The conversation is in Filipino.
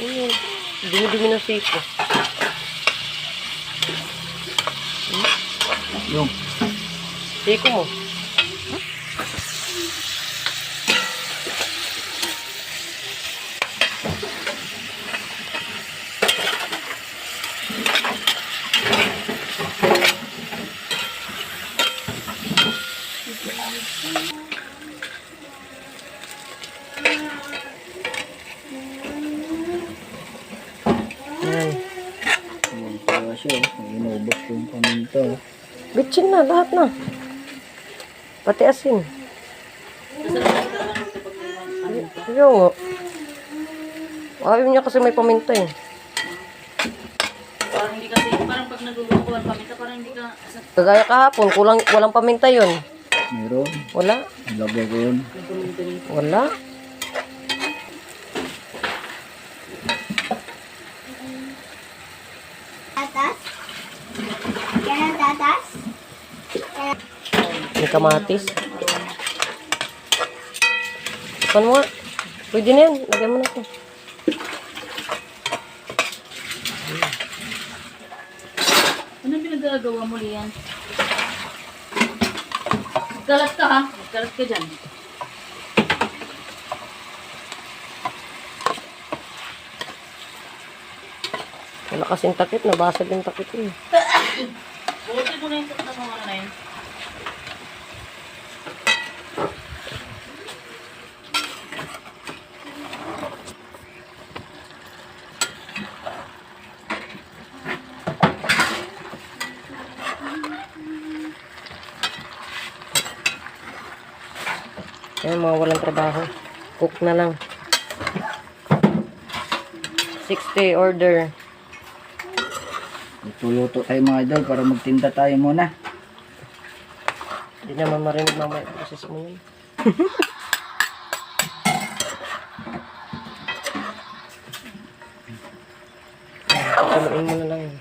Dumi-dumi ng siko. Yung. Siko mo. Ayan pala siya. Inubos ko yung paminta. Bitchin na, lahat na. Pati asin. Yung ayaw niya kasi may paminta eh. Parang hindi kasi, parang pag nagluluto ko ng paminta, parang hindi ka... Kagaya kahapon, walang paminta yun. Meron. Wala. Lagay ko yun. Wala. Tatas? Yan ang tatas? May kamatis. Pan mo nga. Pwede na yan. Lagyan mo na ito. Anong pinagagawa mo, Lian? Magkalat ka ha? Magkalat ka dyan. Wala kasing takip. Nabasag yung takip eh. Buti mo na yung na mga na yun. Ayan, mga walang trabaho. Cook na lang. 60 order. Ituluto tayo mga idol para magtinda tayo muna. Hindi naman marinig mamaya. Proses mo yun. Tuluin mo na lang yun.